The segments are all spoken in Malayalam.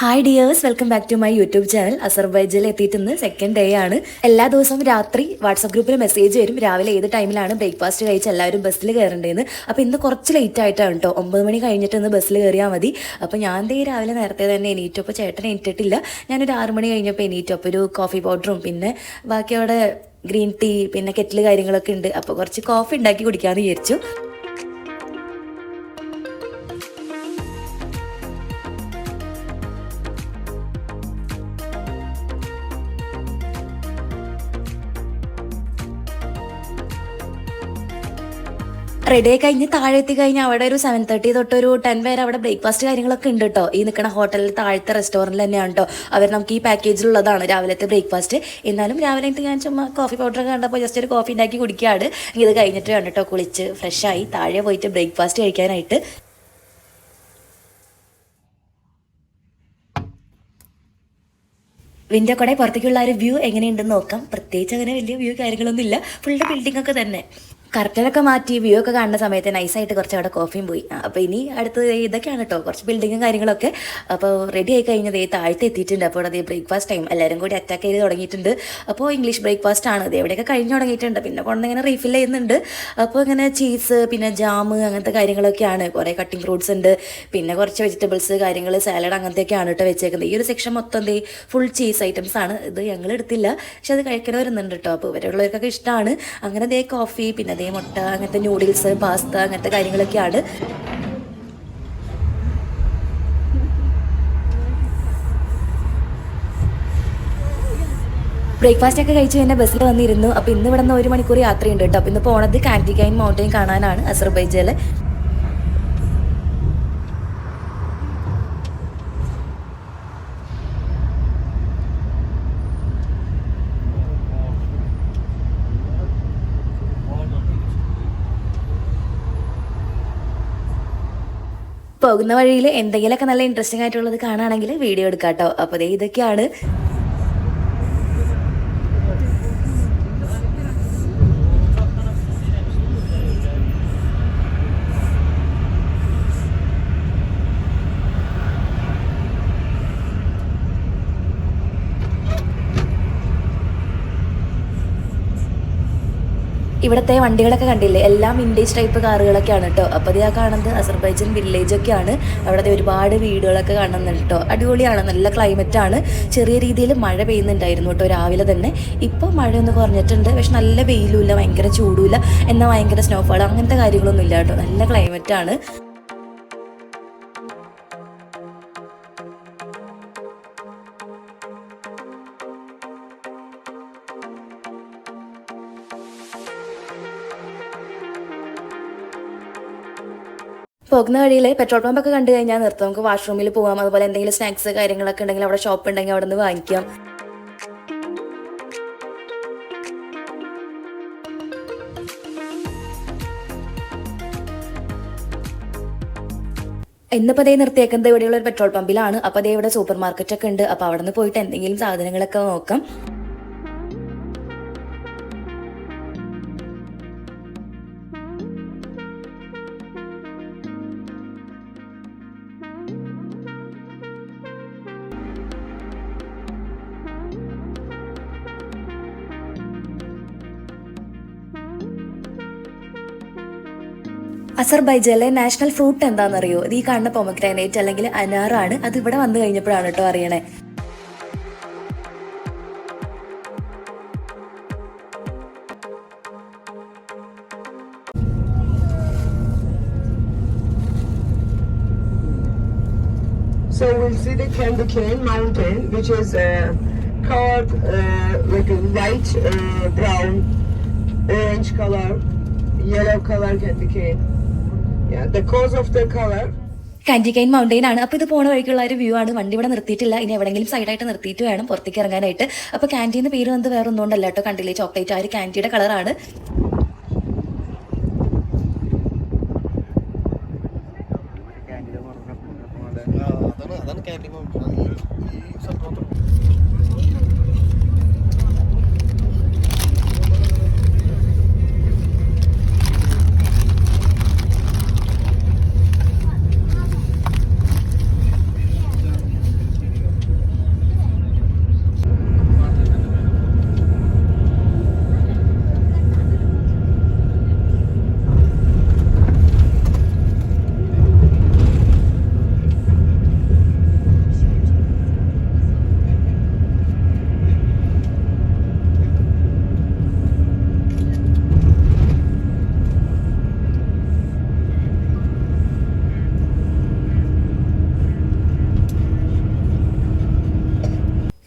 Hi dears, welcome back to my YouTube channel. അസർബൈജാനിൽ എത്തിയിട്ട് ഇന്ന് സെക്കൻഡ് ഡേ ആണ്. എല്ലാ ദിവസവും രാത്രി വാട്സപ്പ് ഗ്രൂപ്പിൽ മെസ്സേജ് വരും രാവിലെ ഏത് ടൈമിലാണ് ബ്രേക്ക്ഫാസ്റ്റ് കഴിച്ച് എല്ലാവരും ബസ്സിൽ കയറേണ്ടതെന്ന്. അപ്പോൾ ഇന്ന് കുറച്ച് ലേറ്റ് ആയിട്ടാണ് കേട്ടോ, 9 മണി കഴിഞ്ഞിട്ട് ഇന്ന് ബസ്സിൽ കയറിയാൽ മതി. അപ്പോൾ ഞാൻ രാവിലെ നേരത്തെ തന്നെ എണീറ്റു. അപ്പോൾ ചേട്ടൻ എണീറ്റിട്ടില്ല. ഞാനൊരു 6 മണി കഴിഞ്ഞപ്പോൾ എണീറ്റു. അപ്പോൾ ഒരു കോഫി പൗഡറും പിന്നെ ബാക്കി അവിടെ ഗ്രീൻ ടീ പിന്നെ കെറ്റിൽ കാര്യങ്ങളൊക്കെ ഉണ്ട്. അപ്പോൾ കുറച്ച് കോഫി ഉണ്ടാക്കി കുടിക്കാമെന്ന് വിചാരിച്ചു. റെഡി ആയി കഴിഞ്ഞ് താഴെ എത്തി കഴിഞ്ഞാൽ അവിടെ ഒരു 7:30 തൊട്ട് ഒരു 10 വരെ അവിടെ ബ്രേക്ക്ഫാസ്റ്റ് കാര്യങ്ങളൊക്കെ ഉണ്ട് കേട്ടോ. ഈ നിൽക്കുന്ന ഹോട്ടലിൽ താഴത്തെ റെസ്റ്റോറൻറ്റിൽ തന്നെയാണ് കേട്ടോ. അവർ നമുക്ക് ഈ പാക്കേജിലുള്ളതാണ് രാവിലത്തെ ബ്രേക്ക്ഫാസ്റ്റ്. എന്നാലും രാവിലെ ഞാൻ ചുമ്മാ കോഫി പൗഡറൊക്കെ കണ്ടപ്പോൾ ജസ്റ്റ് ഒരു കോഫി ഉണ്ടാക്കി കുടിക്കുകയാണ്. ഇത് കഴിഞ്ഞിട്ട് വേണം കേട്ടോ കുളിച്ച് ഫ്രഷായി താഴെ പോയിട്ട് ബ്രേക്ക്ഫാസ്റ്റ് കഴിക്കാനായിട്ട്. വിൻഡോ കൂടെ പുറത്തേക്കുള്ള ഒരു വ്യൂ എങ്ങനെയുണ്ടെന്ന് നോക്കാം. പ്രത്യേകിച്ച് അങ്ങനെ വലിയ വ്യൂ കാര്യങ്ങളൊന്നും ഇല്ല, ഫുള്ള് ബിൽഡിംഗ് ഒക്കെ തന്നെ. കർട്ടനൊക്കെ മാറ്റി വ്യൂ ഒക്കെ കാണുന്ന സമയത്ത് നൈസായിട്ട് കുറച്ച് അവിടെ കോഫിയും പോയി. അപ്പോൾ ഇനി അടുത്തത് ഇതൊക്കെയാണ് കേട്ടോ, കുറച്ച് ബിൽഡിങ്ങും കാര്യങ്ങളൊക്കെ. അപ്പോൾ റെഡി ആയി കഴിഞ്ഞത് താഴത്തെ എത്തിയിട്ടുണ്ട്. അപ്പോൾ അതേ ബ്രേക്ക്ഫാസ്റ്റ് ടൈം എല്ലാവരും കൂടി അറ്റാക്ക് ചെയ്ത് തുടങ്ങിയിട്ടുണ്ട്. അപ്പോൾ ഇംഗ്ലീഷ് ബ്രേക്ക്ഫാസ്റ്റ് ആണ്, ഇത് എവിടെയൊക്കെ കഴിഞ്ഞ് തുടങ്ങിയിട്ടുണ്ട്. പിന്നെ കൊണ്ടിങ്ങനെ റീഫിൽ ചെയ്യുന്നുണ്ട്. അപ്പോൾ ഇങ്ങനെ ചീസ് പിന്നെ ജാം അങ്ങനത്തെ കാര്യങ്ങളൊക്കെയാണ്. കുറേ കട്ടിങ് ഫ്രൂട്ട്സ് ഉണ്ട്, പിന്നെ കുറച്ച് വെജിറ്റബിൾസ് കാര്യങ്ങൾ സാലഡ് അങ്ങനത്തെയൊക്കെയാണ് കേട്ടോ വെച്ചേക്കുന്നത്. ഈ ഒരു സെക്ഷൻ മൊത്തം ഫുൾ ചീസ് ഐറ്റംസ് ആണ്. ഇത് ഞങ്ങൾ എടുത്തില്ല, പക്ഷെ അത് കഴിക്കാൻ വരുന്നുണ്ട് കേട്ടോ. അപ്പോൾ ഇവരുള്ളവർക്കൊക്കെ ഇഷ്ടമാണ്. അങ്ങനെ കോഫി പിന്നെ മുട്ട അങ്ങനത്തെ നൂഡിൽസ് പാസ്ത അങ്ങനത്തെ കാര്യങ്ങളൊക്കെയാണ്. ബ്രേക്ക്ഫാസ്റ്റ് ഒക്കെ കഴിച്ച് തന്നെ ബസ്സിൽ വന്നിരുന്നു. അപ്പോൾ ഇന്ന് ഇവിടെ നിന്ന് 1 മണിക്കൂർ യാത്രയുണ്ട് കേട്ടോ. അപ്പോൾ ഇന്ന് പോണത് കാൻറ്റിഗൈൻ മൗണ്ടൈൻ കാണാനാണ് അസർബൈജാനിൽ. പോകുന്ന വഴിയിൽ എന്തെങ്കിലുമൊക്കെ നല്ല ഇൻട്രസ്റ്റിംഗ് ആയിട്ടുള്ളത് കാണുകയാണെങ്കിൽ വീഡിയോ എടുക്കാം കേട്ടോ. അപ്പോൾ ഇതൊക്കെയാണ്. ഇവിടുത്തെ വണ്ടികളൊക്കെ കണ്ടില്ലേ, എല്ലാം വിൻറ്റേജ് ടൈപ്പ് കാറുകളൊക്കെയാണ് കേട്ടോ. അപ്പോൾ ഇത് കാണുന്നത് അസർബൈജാൻ വില്ലേജൊക്കെയാണ്. അവിടെ ഒരുപാട് വീടുകളൊക്കെ കാണുന്നുണ്ട് കേട്ടോ. അടിപൊളിയാണ്, നല്ല ക്ലൈമറ്റാണ്. ചെറിയ രീതിയിൽ മഴ പെയ്യുന്നുണ്ടായിരുന്നു കേട്ടോ രാവിലെ തന്നെ. ഇപ്പോൾ മഴയൊന്ന് കുറഞ്ഞിട്ടുണ്ട്, പക്ഷെ നല്ല വെയിലുമില്ല, ഭയങ്കര ചൂടുമില്ല, എന്നാൽ ഭയങ്കര സ്നോഫാൾ അങ്ങനത്തെ കാര്യങ്ങളൊന്നും ഇല്ല കേട്ടോ. നല്ല ക്ലൈമറ്റാണ്. പോകുന്ന വഴിയിൽ പെട്രോൾ പമ്പൊക്കെ കണ്ടു കഴിഞ്ഞാൽ നിർത്താം, നമുക്ക് വാഷ്റൂമിൽ പോകാം. അതുപോലെ എന്തെങ്കിലും സ്നാക്സ് കാര്യങ്ങളൊക്കെ ഉണ്ടെങ്കിൽ അവിടെ ഷോപ്പ് ഉണ്ടെങ്കിൽ അവിടെ നിന്ന് വാങ്ങിക്കാം. ഇന്നിപ്പോൾ നിർത്തിയേക്കുന്നത് ഇവിടെയുള്ള ഒരു പെട്രോൾ പമ്പിലാണ്. അപ്പോൾ ഇവിടെ സൂപ്പർ മാർക്കറ്റൊക്കെ ഉണ്ട്. അപ്പോൾ അവിടെ നിന്ന് പോയിട്ട് എന്തെങ്കിലും സാധനങ്ങളൊക്കെ നോക്കാം. അസർബൈജാനിലെ നാഷണൽ ഫ്രൂട്ട് എന്താണെന്നറിയോ? ഇത് ഈ കാണുന്ന പൊമഗ്രാനൈറ്റ് അല്ലെങ്കിൽ അനാറാണ്. അത് ഇവിടെ വന്നു കഴിഞ്ഞപ്പോഴാണ് കേട്ടോ അറിയണേ. So we'll see the Candy Mountain, which is colored like a light brown, orange color, yellow color candy cane. Yeah, the cause of the color. കാൻറ്റിഗൈൻ മൗണ്ടെയിൻ ആണ്. അപ്പോൾ ഇത് പോണ വഴിക്കുള്ള ഒരു വ്യൂ ആണ്. വണ്ടി ഇവിടെ നിർത്തിയിട്ടില്ല, ഇനി എവിടെയെങ്കിലും സൈഡായിട്ട് നിർത്തിയിട്ട് വേണം പുറത്തേക്ക് ഇറങ്ങാനായിട്ട്. അപ്പോൾ കാൻറ്റീന്ന് പേര് വന്ന് വേറെ ഒന്നുകൊണ്ടല്ല കേട്ടോ, കണ്ടില്ലേ ചോക്ലേറ്റ്, ആ ഒരു കാൻറ്റിയുടെ കളറാണ്.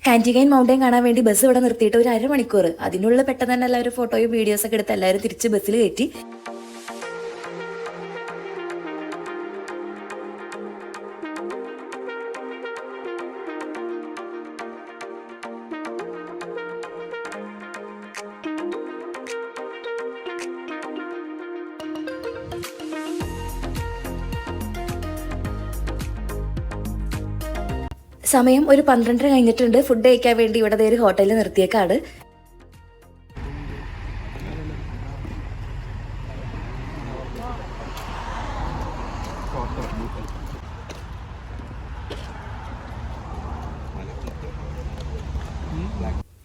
കാൻറ്റിഗൈൻ മൗണ്ടൻ കാണാൻ വേണ്ടി ബസ് ഇവിടെ നിർത്തിയിട്ട് ഒരു അരമണിക്കൂർ, അതിനുള്ളിൽ പെട്ടെന്ന് തന്നെ എല്ലാവരും ഫോട്ടോയും വീഡിയോസൊക്കെ എടുത്ത് എല്ലാവരും തിരിച്ച് ബസ്സിൽ കയറ്റി. സമയം ഒരു 12 കഴിഞ്ഞിട്ടുണ്ട്. ഫുഡ് കഴിക്കാൻ വേണ്ടി ഇവിടെ ഒരു ഹോട്ടലിൽ നിർത്തിയേക്കാണ്.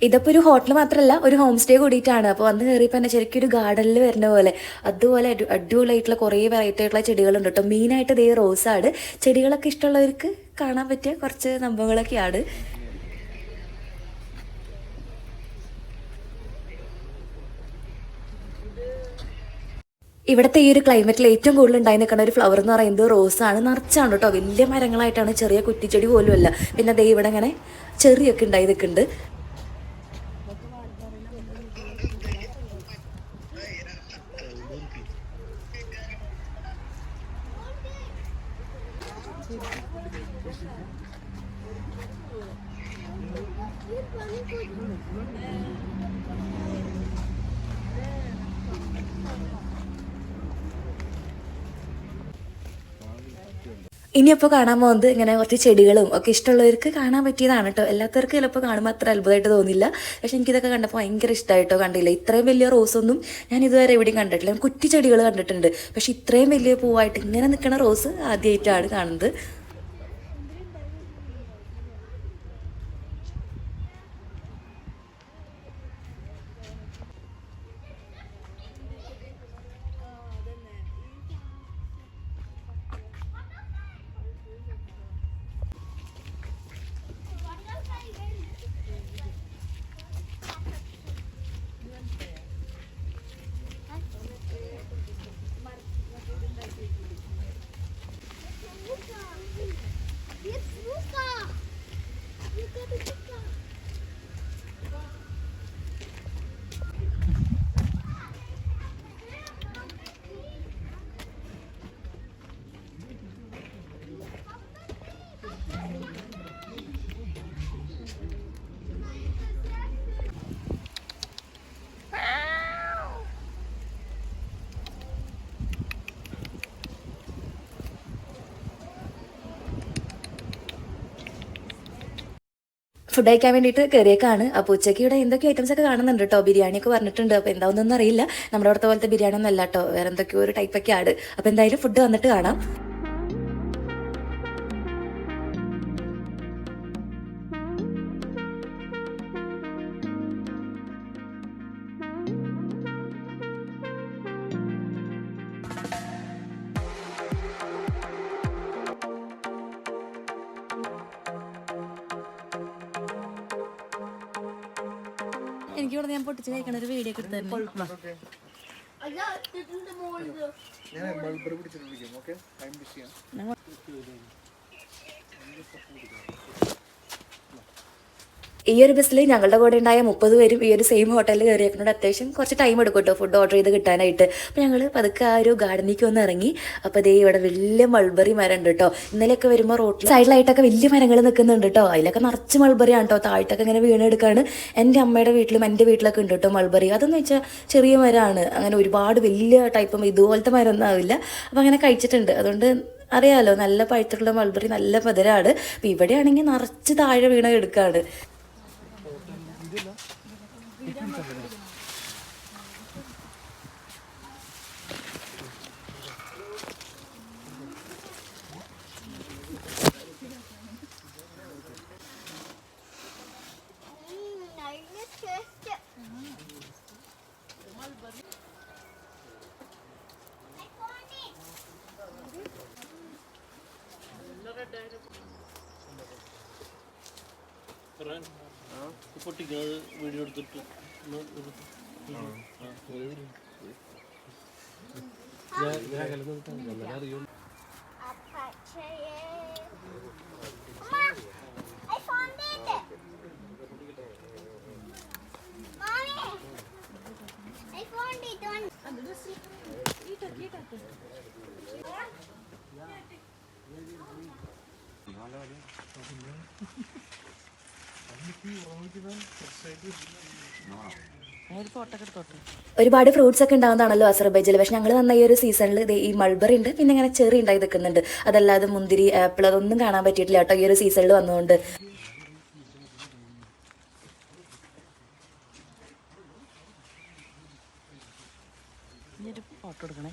ഇതിപ്പോൾ ഒരു ഹോട്ടൽ മാത്രമല്ല, ഒരു ഹോം സ്റ്റേ കൂടിയിട്ടാണ്. അപ്പോൾ വന്ന് കയറിയപ്പോൾ തന്നെ ശരിക്കും ഒരു ഗാർഡനിൽ വരുന്ന പോലെ അതുപോലെ അടിപൊളിയായിട്ടുള്ള കുറേ വെറൈറ്റി ആയിട്ടുള്ള ചെടികളുണ്ട് കേട്ടോ. മെയിനായിട്ട് ഇതേ റോസാണ്. ചെടികളൊക്കെ ഇഷ്ടമുള്ളവർക്ക് കാണാൻ പറ്റിയ കുറച്ച് സംഭവങ്ങളൊക്കെയാണ്. ഇവിടുത്തെ ഈ ഒരു ക്ലൈമറ്റിൽ ഏറ്റവും കൂടുതൽ ഉണ്ടായി നിൽക്കുന്ന ഒരു ഫ്ലവർ എന്ന് പറയുന്നത് റോസാണ്. നിറച്ചാണ് കേട്ടോ, വലിയ മരങ്ങളായിട്ടാണ്, ചെറിയ കുറ്റിച്ചെടി പോലും അല്ല. പിന്നെ ദേ ഇവിടെ ഇങ്ങനെ ചെറിയൊക്കെ ഉണ്ടായി നിൽക്കുന്നുണ്ട്. ഇനിയപ്പോൾ കാണാൻ പോകുന്നത് ഇങ്ങനെ കുറച്ച് ചെടികളും ഒക്കെ ഇഷ്ടമുള്ളവർക്ക് കാണാൻ പറ്റിയതാണ് കേട്ടോ. എല്ലാത്തവർക്കും ചിലപ്പോൾ കാണുമ്പോൾ അത്ര അത്ഭുതമായിട്ട് തോന്നില്ല. പക്ഷെ എനിക്കിതൊക്കെ കണ്ടപ്പോൾ ഭയങ്കര ഇഷ്ടമായിട്ടോ. കണ്ടില്ല, ഇത്രയും വലിയ റോസൊന്നും ഞാൻ ഇതുവരെ എവിടെയും കണ്ടിട്ടില്ല. ഞാൻ കുറ്റി ചെടികൾ കണ്ടിട്ടുണ്ട്, പക്ഷെ ഇത്രയും വലിയ പൂവായിട്ട് ഇങ്ങനെ നിൽക്കുന്ന റോസ് ആദ്യമായിട്ടാണ് കാണുന്നത്. ഫുഡ് കഴിക്കാൻ വേണ്ടിയിട്ട് കയറിയേക്കാണ്. അപ്പോൾ ഉച്ചയ്ക്ക് ഇവിടെ എന്തൊക്കെ ഐറ്റംസ് ഒക്കെ കാണുന്നുണ്ട് കേട്ടോ. ബിരിയാണിയൊക്കെ പറഞ്ഞിട്ടുണ്ട്. അപ്പോൾ എന്താണെന്നൊന്നും അറിയില്ല. നമ്മുടെ അവിടുത്തെ പോലത്തെ ബിരിയാണി ഒന്നും അല്ല കേട്ടോ, വേറെ എന്തൊക്കെയോ ഒരു ടൈപ്പൊക്കെയാണ്. അപ്പോൾ എന്തായാലും ഫുഡ് വന്നിട്ട് കാണാം. എനിക്കിവിടെ ഞാൻ പൊട്ടിച്ച് കഴിക്കണ ഒരു വീഡിയോ ഒക്കെ എടുത്തായിരുന്നു. ഈ ഒരു ബസ്സിൽ ഞങ്ങളുടെ കൂടെ ഉണ്ടായ 30 പേരും ഈ ഒരു സെയിം ഹോട്ടലിൽ കയറിയേക്കുന്നതുകൊണ്ട് അത്യാവശ്യം കുറച്ച് ടൈം എടുക്കും കേട്ടോ ഫുഡ് ഓർഡർ ചെയ്ത് കിട്ടാനായിട്ട്. അപ്പോൾ ഞങ്ങൾ പതുക്കെ ആ ഒരു ഗാർഡനിലേക്ക് ഒന്ന് ഇറങ്ങി. അപ്പോൾ ദേ ഇവിടെ വലിയ മൾബറി മരം ഉണ്ട് കേട്ടോ. ഇന്നലെയൊക്കെ വരുമ്പോൾ റോഡിൽ സൈഡിലായിട്ടൊക്കെ വലിയ മരങ്ങൾ നിൽക്കുന്നുണ്ട് കേട്ടോ. അതിലൊക്കെ നിറച്ച് മൾബറിയാണ് കേട്ടോ. താഴത്തൊക്കെ ഇങ്ങനെ വീണെടുക്കാണ്. എൻ്റെ അമ്മയുടെ വീട്ടിലും എൻ്റെ വീട്ടിലൊക്കെ ഉണ്ട് കേട്ടോ മൾബറി. അതെന്ന് വെച്ചാൽ ചെറിയ മരമാണ്, അങ്ങനെ ഒരുപാട് വലിയ ടൈപ്പും ഇതുപോലത്തെ മരമൊന്നും ആവില്ല. അപ്പോൾ അങ്ങനെ കഴിച്ചിട്ടുണ്ട്. അതുകൊണ്ട് അറിയാമല്ലോ, നല്ല പഴുത്തുള്ള മൾബറി നല്ല മധുരമാണ്. അപ്പോൾ ഇവിടെയാണെങ്കിൽ നിറച്ച് താഴെ വീണ എടുക്കാണ്. പൊട്ടിക്കുന്നത് വീഡിയോ എടുത്തിട്ട് അറിയോ. ഒരുപാട് ഫ്രൂട്ട്സ് ഒക്കെ ഉണ്ടാകുന്നതാണല്ലോ അസർബൈജാനിൽ. പക്ഷെ ഞങ്ങൾ വന്ന ഈ ഒരു സീസണിൽ ഈ മൾബറി ഉണ്ട്, പിന്നെ ഇങ്ങനെ ചെറി ഉണ്ടായി നിൽക്കുന്നുണ്ട്. അതല്ലാതെ മുന്തിരി, ആപ്പിൾ അതൊന്നും കാണാൻ പറ്റിയിട്ടില്ല കേട്ടോ ഈ ഒരു സീസണിൽ വന്നുകൊണ്ട്. ഫോട്ടോ എടുക്കണേ.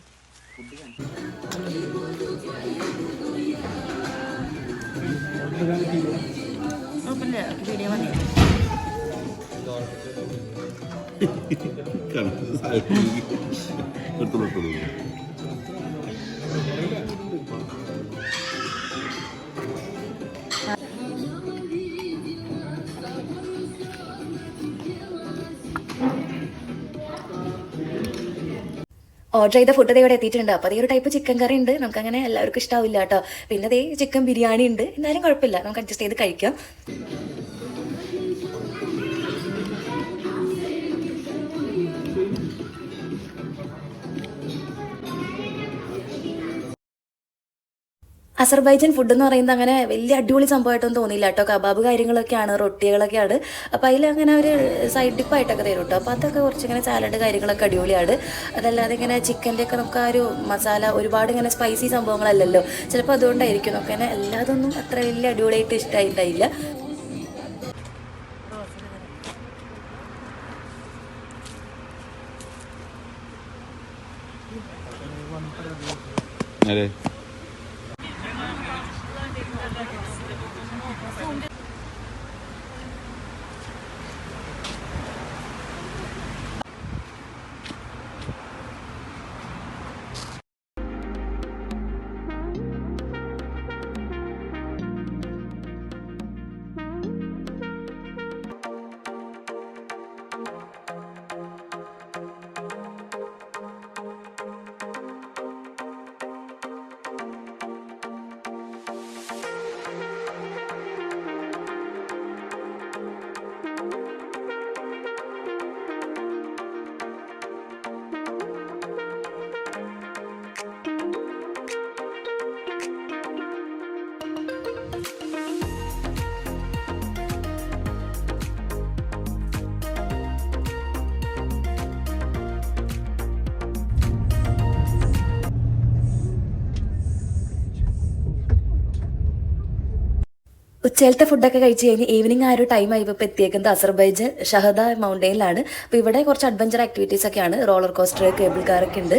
വീഡിയോ മതി. ഓർഡർ ചെയ്ത ഫുഡ് ഇവിടെ എത്തിയിട്ടുണ്ട്. അപ്പോൾ അതേ ഒരു ടൈപ്പ് ചിക്കൻ കറി ഉണ്ട്. നമുക്കങ്ങനെ എല്ലാവർക്കും ഇഷ്ടാവില്ല കേട്ടോ. പിന്നെ അതേ ചിക്കൻ ബിരിയാണി ഉണ്ട്. എന്നാലും കുഴപ്പമില്ല, നമുക്ക് അഡ്ജസ്റ്റ് ചെയ്ത് കഴിക്കാം. അസർബൈജൻ ഫുഡ് എന്ന് പറയുന്നത് അങ്ങനെ വലിയ അടിപൊളി സംഭവമായിട്ടൊന്നും തോന്നിയില്ല കേട്ടോ. കബാബ് കാര്യങ്ങളൊക്കെയാണ്, റൊട്ടികളൊക്കെയാണ്. അപ്പോൾ അതിലങ്ങനെ ഒരു സൈഡ് ഡിപ്പായിട്ടൊക്കെ തരും കേട്ടോ. അപ്പോൾ അതൊക്കെ കുറച്ചിങ്ങനെ സാലഡ് കാര്യങ്ങളൊക്കെ അടിപൊളിയാണ്. അതല്ലാതെ ഇങ്ങനെ ചിക്കൻ്റെ ഒക്കെ നമുക്ക് ആ ഒരു മസാല ഒരുപാട് ഇങ്ങനെ സ്പൈസി സംഭവങ്ങളല്ലല്ലോ, ചിലപ്പോൾ അതുകൊണ്ടായിരിക്കും നമുക്ക് അങ്ങനെ എല്ലാതൊന്നും അത്ര വലിയ അടിപൊളിയായിട്ട് ഇഷ്ടമായിട്ടായില്ല. അതെ, ഉച്ചയിലത്തെ ഫുഡൊക്കെ കഴിച്ച് കഴിഞ്ഞ് ഈവനിങ് ആ ഒരു ടൈം ആയി ഇപ്പോൾ എത്തിയേക്കുന്നത് അസർബൈജാൻ ഷഹദ മൗണ്ടെയിനിലാണ്. അപ്പോൾ ഇവിടെ കുറച്ച് അഡ്വഞ്ചർ ആക്ടിവിറ്റീസ് ഒക്കെയാണ്. റോളർ കോസ്റ്റർ, കേബിൾ കാറൊക്കെ ഉണ്ട്.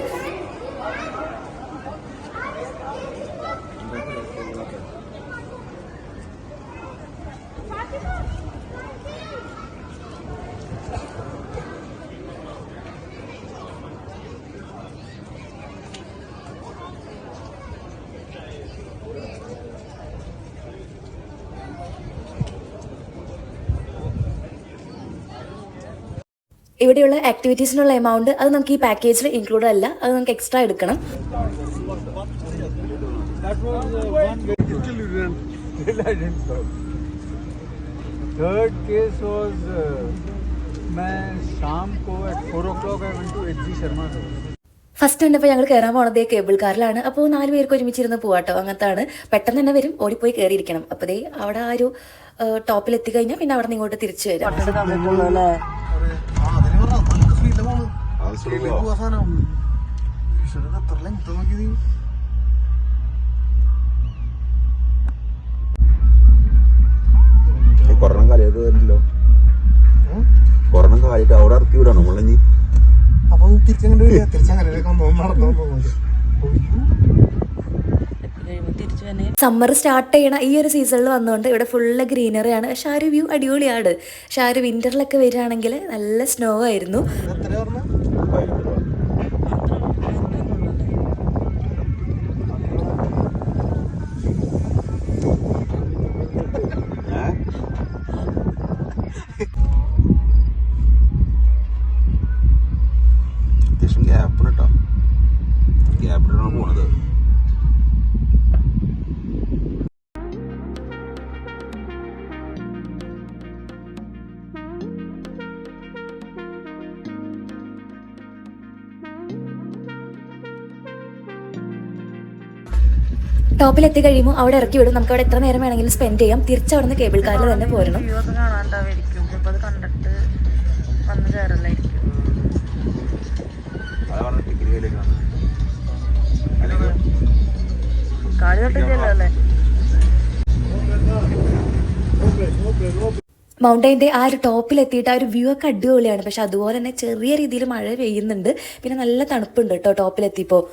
ഇവിടെയുള്ള ആക്ടിവിറ്റീസിനുള്ള എമൗണ്ട് അത് നമുക്ക് ഈ പാക്കേജിൽ ഇൻക്ലൂഡ് അല്ല, അത് നമുക്ക് എക്സ്ട്രാ എടുക്കണം. Third case was मैं शाम को at 4 o'clock I went to H.G. Sharma's house. First കണ്ടപ്പോൾ ഞങ്ങൾ കയറാൻ പോണത് കേബിൾ കാറിലാണ്. അപ്പോൾ 4 പേർക്ക് ഒരുമിച്ചിരുന്ന് പോവാട്ടോ. അങ്ങനത്താണ്, പെട്ടെന്ന് തന്നെ വരും, ഓടിപ്പോയി കയറിയിരിക്കണം. അപ്പോൾ ദേ അവിടെ ആ ഒരു ടോപ്പിൽ എത്തിക്കഴിഞ്ഞാൽ പിന്നെ അവിടെ നിന്ന് ഇങ്ങോട്ട് തിരിച്ചു വരും. കൊറോണ കാലത്ത് വരില്ലോ, കൊറോണ കാലത്ത് അവിടെ ഇറക്കി വിടാണ് നമ്മളഞ്ഞി. അപ്പൊ തിരിച്ചങ്ങനെ നടന്നു പോകുന്നത്. സമ്മർ സ്റ്റാർട്ട് ചെയ്യണ ഈ ഒരു സീസണിൽ വന്നുകൊണ്ട് ഇവിടെ ഫുള്ള് ഗ്രീനറിയാണ്. പക്ഷെ ആ ഒരു വ്യൂ അടിപൊളിയാണ്. പക്ഷെ ആ ഒരു വിന്ററിലൊക്കെ വരികയാണെങ്കിൽ നല്ല സ്നോ ആയിരുന്നു. അത്യാവശ്യം ഗ്യാപ്പിന് കേട്ടോ, ഗ്യാപ്പിനാണ് പോണത്. ടോപ്പിൽ എത്തി കഴിയുമ്പോൾ അവിടെ ഇറക്കി വിടും. നമുക്ക് അവിടെ എത്ര നേരം വേണമെങ്കിലും സ്പെൻഡ് ചെയ്യാം. തിരിച്ചവിടുന്ന് കേബിൾ കാറിൽ തന്നെ പോരണം. കാണാണ്ടായിരിക്കും. ചിലപ്പോൾ അത് കണ്ടിട്ട് വന്ന് കയറലായിരിക്കും. കാല് തൊട്ടില്ലല്ലോ അല്ലേ? മൗണ്ടൈൻ്റെ ആ ഒരു ടോപ്പിലെത്തിയിട്ട് ആ ഒരു വ്യൂ ഒക്കെ അടിപൊളിയാണ്. പക്ഷെ അതുപോലെ തന്നെ ചെറിയ രീതിയിൽ മഴ പെയ്യുന്നുണ്ട്. പിന്നെ നല്ല തണുപ്പുണ്ട് കേട്ടോ ടോപ്പിലെത്തിയപ്പോൾ.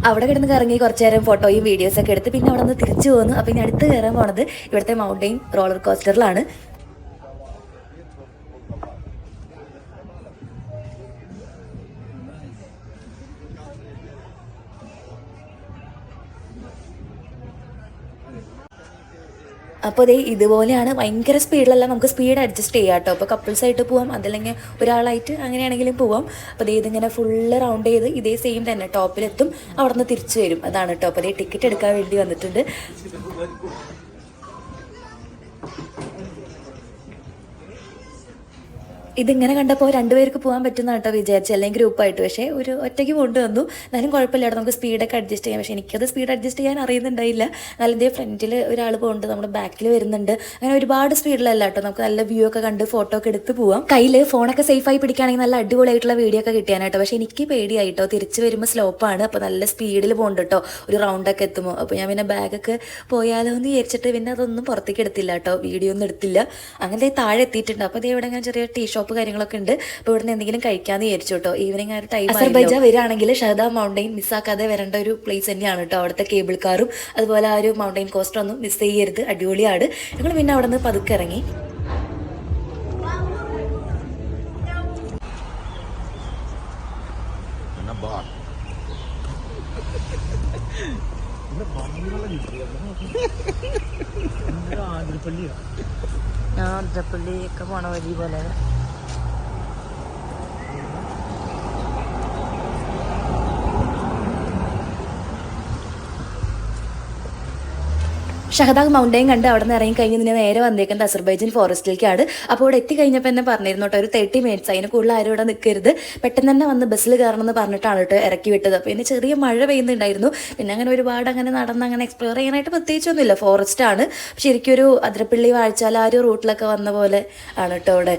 അവിടെ കിടന്ന് കറങ്ങി കുറച്ച് നേരം ഫോട്ടോയും വീഡിയോസൊക്കെ എടുത്ത് പിന്നെ അവിടെ നിന്ന് തിരിച്ചു പോന്നു. അപ്പോൾ ഇനി അടുത്ത് കയറാൻ പോണത് ഇവിടുത്തെ മൗണ്ടൈൻ റോളർ കോസ്റ്ററിലാണ്. അപ്പോൾ ദേ ഇതുപോലെയാണ്. ഭയങ്കര സ്പീഡിലല്ല, നമുക്ക് സ്പീഡ് അഡ്ജസ്റ്റ് ചെയ്യാം കേട്ടോ. അപ്പോൾ കപ്പിൾസായിട്ട് പോവാം, അതല്ലെങ്കിൽ ഒരാളായിട്ട് അങ്ങനെയാണെങ്കിലും പോവാം. അപ്പോൾ ദേ ഇതിങ്ങനെ ഫുള്ള് റൗണ്ട് ചെയ്ത് ഇതേ സെയിം തന്നെ ടോപ്പിലെത്തും, അവിടെ നിന്ന് തിരിച്ചു വരും. അതാണ് കേട്ടോ. അപ്പോൾ ദേ ടിക്കറ്റ് എടുക്കാൻ വേണ്ടി വന്നിട്ടുണ്ട്. ഇതിങ്ങനെ കണ്ടപ്പോൾ രണ്ടുപേർക്ക് പോകാൻ പറ്റുന്ന കേട്ടോ വിചാരിച്ചു, അല്ലെങ്കിൽ ഗ്രൂപ്പായിട്ട്. പക്ഷേ ഒരു ഒറ്റയ്ക്ക് കൊണ്ടുവന്നു. എന്നാലും കുഴപ്പമില്ല, നമുക്ക് സ്പീഡൊക്കെ അഡ്ജസ്റ്റ് ചെയ്യാം. പക്ഷേ എനിക്കത് സ്പീഡ് അഡ്ജസ്റ്റ് ചെയ്യാൻ അറിയുന്നുണ്ടായില്ല. എന്നാലും ഇതേ ഫ്രണ്ടിൽ ഒരാൾ പോകുന്നുണ്ട്, നമ്മുടെ ബാക്കിൽ വരുന്നുണ്ട്. അങ്ങനെ ഒരുപാട് സ്പീഡിലല്ല കേട്ടോ, നമുക്ക് നല്ല വ്യൂ ഒക്കെ കണ്ട് ഫോട്ടോ ഒക്കെ എടുത്ത് പോവാം. കയ്യിൽ ഫോണൊക്കെ സേഫായി പിടിക്കുകയാണെങ്കിൽ നല്ല അടിപൊളിയായിട്ടുള്ള വീഡിയോ ഒക്കെ കിട്ടിയാനായിട്ടോ. പക്ഷേ എനിക്ക് പേടിയായിട്ടോ, തിരിച്ച് വരുമ്പോൾ സ്ലോപ്പാണ്. അപ്പോൾ നല്ല സ്പീഡിൽ പോകുന്നുണ്ട് കേട്ടോ ഒരു റൗണ്ടൊക്കെ എത്തുമ്പോൾ. അപ്പോൾ ഞാൻ പിന്നെ ബാഗൊക്കെ പോയാലോ എന്ന് വിചാരിച്ചിട്ട് പിന്നെ അതൊന്നും പുറത്തേക്ക് എടുത്തില്ല കേട്ടോ, വീഡിയോ ഒന്നും എടുത്തില്ല. അങ്ങനെ താഴെ എത്തിയിട്ടുണ്ട്. അപ്പോൾ അതേ ഇവിടെ ഞാൻ ചെറിയ ടീ ഷോപ്പ് കാര്യങ്ങളൊക്കെ ഉണ്ട്. അപ്പോൾ ഇവിടുന്ന് എന്തെങ്കിലും കഴിക്കാമെന്ന് വിചാരിച്ചു കേട്ടോ. ഈവനിങ് ആ ഒരു ടൈം അസർബൈജാൻ വരികയാണെങ്കിൽ ഷഹദ മൗണ്ടൈൻ മിസ്സാക്കാതെ വരേണ്ട ഒരു പ്ലേസ് തന്നെയാണ് കേട്ടോ. അവിടുത്തെ കേബിൾ കാറും അതുപോലെ ആ ഒരു മൗണ്ടൈൻ കോസ്റ്റർ ഒന്നും മിസ് ചെയ്യരുത്, അടിപൊളിയാണ്. ഞങ്ങൾ പിന്നെ അവിടെ നിന്ന് പതുക്കെ ഇറങ്ങി. ആതിരപ്പള്ളി ഒക്കെ പോണ വഴി പോലെ. ഷഹദാഗ് മൗണ്ടൈൻ കണ്ട് അവിടെ നിന്ന് ഇറങ്ങി കഴിഞ്ഞ് ഇതിനെ നേരെ വന്നേക്കുന്നത് അസർബൈജാൻ ഫോറസ്റ്റിലേക്കാണ്. അപ്പോൾ അവിടെ എത്തിക്കഴിഞ്ഞപ്പോൾ തന്നെ പറഞ്ഞിരുന്നു കേട്ടോ, ഒരു 30 മിനിറ്റ്സ്, അതിന് കൂടുതൽ ആരും ഇവിടെ നിൽക്കരുത്, പെട്ടെന്ന് തന്നെ വന്ന് ബസ്സിൽ കയറണം എന്ന് പറഞ്ഞിട്ടാണ് കേട്ടോ ഇറക്കി വിട്ടത്. അപ്പോൾ പിന്നെ ചെറിയ മഴ പെയ്യുന്നുണ്ടായിരുന്നു. പിന്നെ അങ്ങനെ ഒരുപാട് അങ്ങനെ നടന്ന് അങ്ങനെ എക്സ്പ്ലോർ ചെയ്യാനായിട്ട് പ്രത്യേകിച്ചൊന്നുമില്ല, ഫോറസ്റ്റ് ആണ്. ശരിക്കും ഒരു അതിരപ്പള്ളി വാഴച്ചാൽ ആ ഒരു റൂട്ടിലൊക്കെ വന്ന പോലെ ആണ് കേട്ടോ അവിടെ.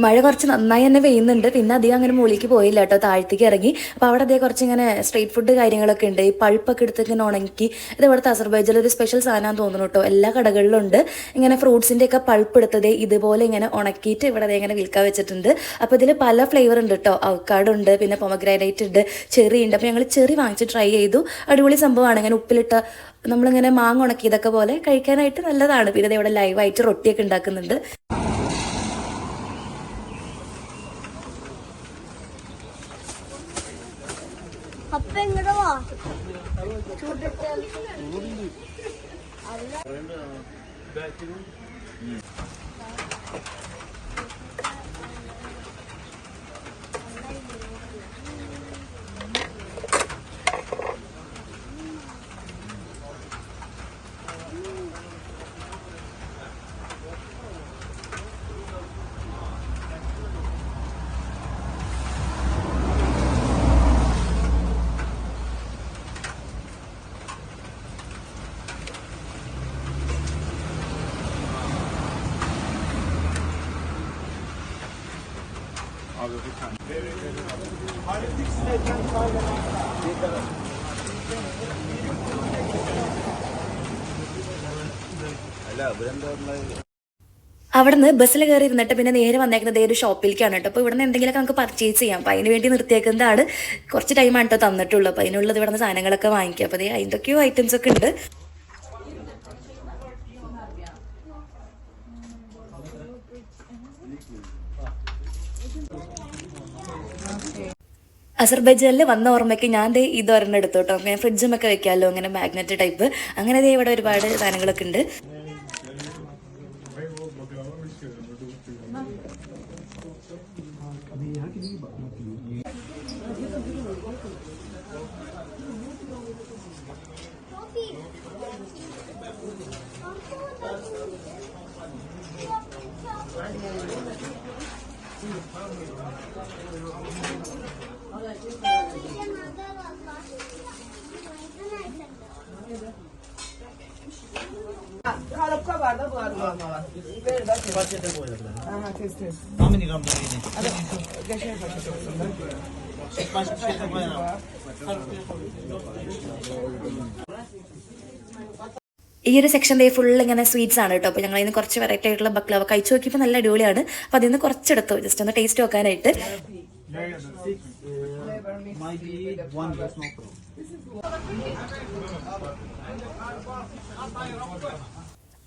മഴ കുറച്ച് നന്നായി തന്നെ പെയ്യുന്നുണ്ട്. പിന്നെ അധികം അങ്ങനെ മുകളിലേക്ക് പോയില്ല കേട്ടോ, താഴത്തേക്ക് ഇറങ്ങി. അപ്പോൾ അവിടെ അതേ കുറച്ച് ഇങ്ങനെ സ്ട്രീറ്റ് ഫുഡ് കാര്യങ്ങളൊക്കെ ഉണ്ട്. ഈ പൾപ്പൊക്കെ എടുത്ത് ഇങ്ങനെ ഉണക്കി, ഇത് ഇവിടുത്തെ അസർബൈജാനിൽ ഒരു സ്പെഷ്യൽ സാധനമാണെന്ന് തോന്നുന്നു കേട്ടോ. എല്ലാ കടകളിലും ഉണ്ട് ഇങ്ങനെ ഫ്രൂട്ട്സിൻ്റെ ഒക്കെ പൾപ്പ് എടുത്തത് ഇതുപോലെ ഇങ്ങനെ ഉണക്കിയിട്ട് ഇവിടെ അതേ ഇങ്ങനെ വിൽക്കാൻ വെച്ചിട്ടുണ്ട്. അപ്പോൾ ഇതിൽ പല ഫ്ലേവർ ഉണ്ട് കേട്ടോ. അവക്കാഡോ ഉണ്ട്, പിന്നെ പൊമഗ്രാനൈറ്റ് ഉണ്ട്, ചെറി ഉണ്ട്. അപ്പോൾ ഞങ്ങൾ ചെറി വാങ്ങിച്ച് ട്രൈ ചെയ്തു. അടിപൊളി സംഭവമാണ്. ഇങ്ങനെ ഉപ്പിലിട്ട നമ്മളിങ്ങനെ മാങ്ങ ഉണക്കിയതൊക്കെ പോലെ കഴിക്കാനായിട്ട് നല്ലതാണ്. പിന്നെ ഇവിടെ ലൈവായിട്ട് റൊട്ടിയൊക്കെ ഉണ്ടാക്കുന്നുണ്ട്. അപ്പൊ എങ്ങോട്ട് വാ അവിടെ നിന്ന് ബസ്സിൽ കയറി ഇരുന്നിട്ട് പിന്നെ നേരെ വന്നേക്കുന്നത് ഒരു ഷോപ്പിലേക്കാണ് കേട്ടോ. അപ്പോൾ ഇവിടെ നിന്ന് എന്തെങ്കിലുമൊക്കെ നമുക്ക് പർച്ചേസ് ചെയ്യാം. അപ്പോൾ അതിന് വേണ്ടി നിർത്തിയേക്കുന്നതാണ്. കുറച്ച് ടൈമാണ് കേട്ടോ തന്നിട്ടുള്ളൂ. അപ്പോൾ അതിനുള്ളത് ഇവിടെ നിന്ന് സാധനങ്ങളൊക്കെ വാങ്ങിക്കുക. അപ്പോൾ അതിൻ്റെയൊക്കെയോ ഐറ്റംസ് ഒക്കെ ഉണ്ട്. അസർബൈജാനിൽ വന്ന ഓർമ്മയ്ക്ക് ഞാൻ ദേ ഇതൊരെണ്ണം എടുത്തു കേട്ടോ. അങ്ങനെ ഫ്രിഡ്ജുമൊക്കെ വെക്കാമല്ലോ, അങ്ങനെ മാഗ്നറ്റ് ടൈപ്പ്. അങ്ങനെ ദേ ഇവിടെ ഒരുപാട് സാധനങ്ങളൊക്കെ ഉണ്ട്. Kalıpka var da var. Ver bakayım. Aha tez tez. Geçer ഈ ഒരു സെക്ഷൻ്റെ ഫുൾ ഇങ്ങനെ സ്വീറ്റ്സ് ആണ് കേട്ടോ. അപ്പോൾ ഞങ്ങൾ ഇതിന് കുറച്ച് വെറൈറ്റി ആയിട്ടുള്ള ബക്ലാവ കഴിച്ചു നോക്കിയപ്പോൾ നല്ല അടിപൊളിയാണ്. അപ്പോൾ അതിൽ നിന്ന് കുറച്ചെടുത്തു ജസ്റ്റ് ഒന്ന് ടേസ്റ്റ് നോക്കാനായിട്ട്.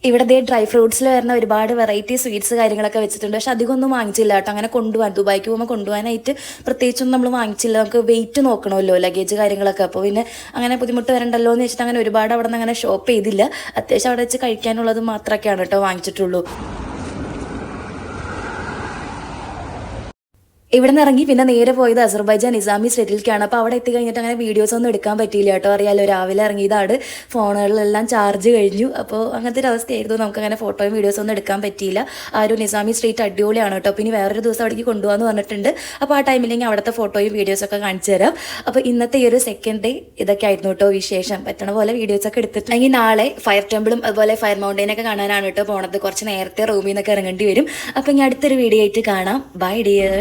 ഇവിടെ ദേ ഡ്രൈ ഫ്രൂട്ട്സിൽ വരുന്ന ഒരുപാട് വെറൈറ്റി സ്വീറ്റ്സ് കാര്യങ്ങളൊക്കെ വെച്ചിട്ടുണ്ട്. പക്ഷെ അധികമൊന്നും വാങ്ങിച്ചില്ല കേട്ടോ. അങ്ങനെ കൊണ്ടുപോകാൻ ദുബായിക്ക് പോകുമ്പോൾ കൊണ്ടുപോകാനായിട്ട് പ്രത്യേകിച്ചൊന്നും നമ്മൾ വാങ്ങിച്ചില്ല. നമുക്ക് വെയിറ്റ് നോക്കണമല്ലോ, ലഗേജ് കാര്യങ്ങളൊക്കെ. അപ്പോൾ പിന്നെ അങ്ങനെ ബുദ്ധിമുട്ട് വരണ്ടല്ലോ എന്ന് വെച്ചിട്ട് അങ്ങനെ ഒരുപാട് അവിടെ നിന്ന് അങ്ങനെ ഷോപ്പ് ചെയ്തില്ല. അത്യാവശ്യം അവിടെ വെച്ച് കഴിക്കാനുള്ളത് മാത്രമൊക്കെയാണ് കേട്ടോ വാങ്ങിച്ചിട്ടുള്ളൂ. ഇവിടെ നിന്ന് ഇറങ്ങി പിന്നെ നേരെ പോയത് അസർബൈജാൻ നിസാമി സ്റ്റേറ്റിലേക്കാണ്. അപ്പോൾ അവിടെ എത്തി കഴിഞ്ഞിട്ട് അങ്ങനെ വീഡിയോസ് ഒന്നും എടുക്കാൻ പറ്റിയില്ല കേട്ടോ. അറിയാലോ, രാവിലെ ഇറങ്ങിയതാണ്, ഫോണുകളിലെല്ലാം ചാർജ് കഴിഞ്ഞു. അപ്പോൾ അങ്ങനത്തെ ഒരു അവസ്ഥയായിരുന്നു. നമുക്കങ്ങനെ ഫോട്ടോയും വീഡിയോസും ഒന്നും എടുക്കാൻ പറ്റിയില്ല. ആ ഒരു നിസാമി സ്ട്രീറ്റ് അടിപൊളിയാണ് കേട്ടോ. പിന്നെ വേറൊരു ദിവസം അവിടേക്ക് കൊണ്ടുപോകാമെന്ന് പറഞ്ഞിട്ടുണ്ട്. അപ്പോൾ ആ ടൈമിലെങ്കിൽ അവിടുത്തെ ഫോട്ടോയും വീഡിയോസൊക്കെ കാണിച്ചു തരാം. അപ്പോൾ ഇന്നത്തെ ഈ ഒരു സെക്കൻഡ് ഡേ ഇതൊക്കെ ആയിരുന്നു കേട്ടോ വിശേഷം. പറ്റണ പോലെ വീഡിയോസൊക്കെ എടുത്തിട്ട് അല്ലെങ്കിൽ നാളെ ഫയർ ടെമ്പിളും അതുപോലെ ഫയർ മൗണ്ടൈനൊക്കെ കാണാനാണ് കേട്ടോ പോണത്. കുറച്ച് നേരത്തെ റൂമിൽ നിന്നൊക്കെ ഇറങ്ങേണ്ടി വരും. അപ്പോൾ ഇനി അടുത്തൊരു വീഡിയോ ആയിട്ട് കാണാം. By dear.